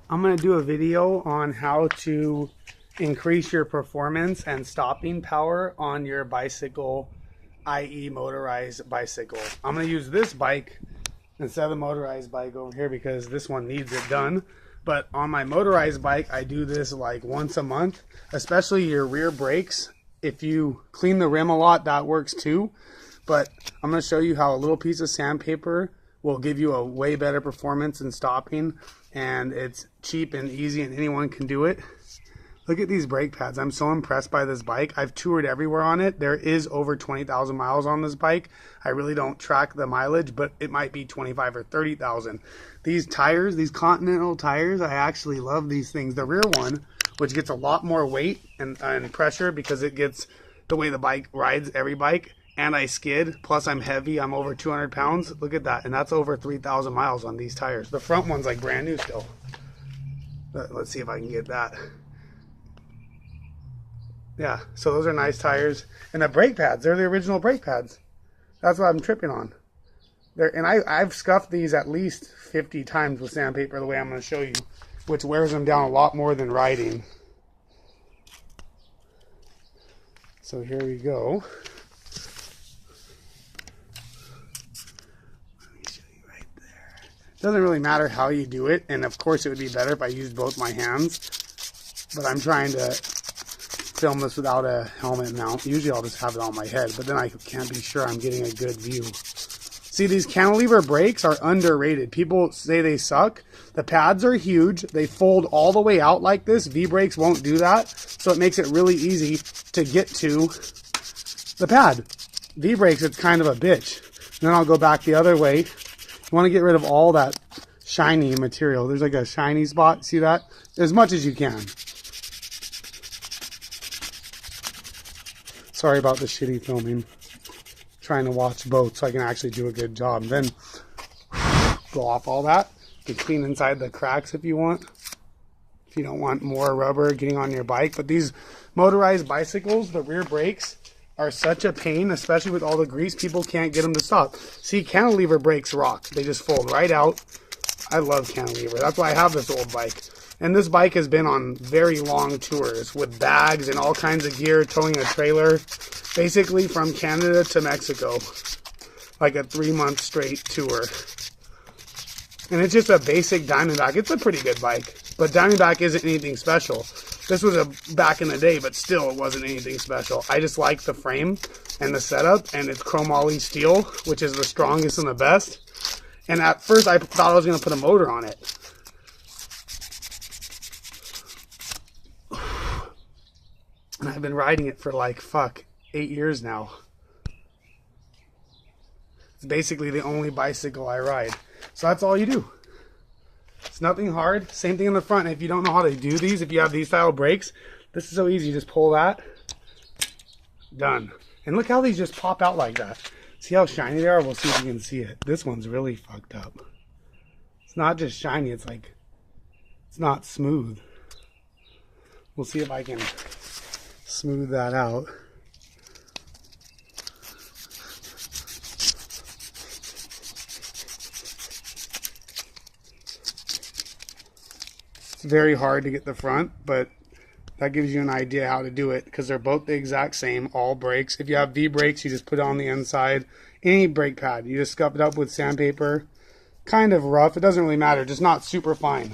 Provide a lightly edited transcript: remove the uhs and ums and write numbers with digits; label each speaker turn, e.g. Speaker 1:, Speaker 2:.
Speaker 1: I'm going to do a video on how to increase your performance and stopping power on your bicycle, i.e. motorized bicycle. I'm going to use this bike instead of the motorized bike over here because this one needs it done. But on my motorized bike, I do this like once a month, especially your rear brakes. If you clean the rim a lot, that works too. But I'm going to show you how a little piece of sandpaper will give you a way better performance in stopping, and it's cheap and easy and anyone can do it. Look at these brake pads. I'm so impressed by this bike. I've toured everywhere on it. There is over 20,000 miles on this bike. I really don't track the mileage, but it might be 25 or 30,000. These tires, these Continental tires, I actually love these things. The rear one, which gets a lot more weight and pressure because it gets the way the bike rides every bike, and I skid, plus I'm heavy, I'm over 200 pounds. Look at that, and that's over 3,000 miles on these tires. The front one's like brand new still. Let's see if I can get that. Yeah, so those are nice tires. And the brake pads, they're the original brake pads. That's what I'm tripping on. And I've scuffed these at least 50 times with sandpaper the way I'm going to show you, which wears them down a lot more than riding. So here we go. Doesn't really matter how you do it, and of course it would be better if I used both my hands, but I'm trying to film this without a helmet mount. Usually I'll just have it on my head, but then I can't be sure I'm getting a good view. See, these cantilever brakes are underrated. People say they suck. The pads are huge. They fold all the way out like this. V-brakes won't do that, so it makes it really easy to get to the pad. V-brakes, it's kind of a bitch. And then I'll go back the other way. You want to get rid of all that shiny material. There's like a shiny spot. See that? As much as you can. Sorry about the shitty filming. Trying to watch both so I can actually do a good job. Then blow off all that. You can clean inside the cracks if you want. If you don't want more rubber getting on your bike. But these motorized bicycles, the rear brakes are such a pain, especially with all the grease. People can't get them to stop. See, cantilever brakes rock. They just fold right out. I love cantilever. That's why I have this old bike. And this bike has been on very long tours with bags and all kinds of gear, towing a trailer, basically from Canada to Mexico. Like a 3-month straight tour. And it's just a basic Diamondback. It's a pretty good bike, but Diamondback isn't anything special. This was a back in the day, but still it wasn't anything special. I just like the frame and the setup, and it's chromoly steel, which is the strongest and the best. And at first I thought I was going to put a motor on it. And I've been riding it for like, 8 years now. It's basically the only bicycle I ride. So that's all you do. It's nothing hard. Same thing in the front. If you don't know how to do these, if you have these style brakes, this is so easy. You just pull that. Done. And look how these just pop out like that. See how shiny they are? We'll see if you can see it. This one's really fucked up. It's not just shiny. It's like, it's not smooth. We'll see if I can smooth that out. Very hard to get the front, but that gives you an idea how to do it because they're both the exact same, all brakes. If you have V brakes, you just put it on the inside. Any brake pad, you just scuff it up with sandpaper. Kind of rough, it doesn't really matter, just not super fine.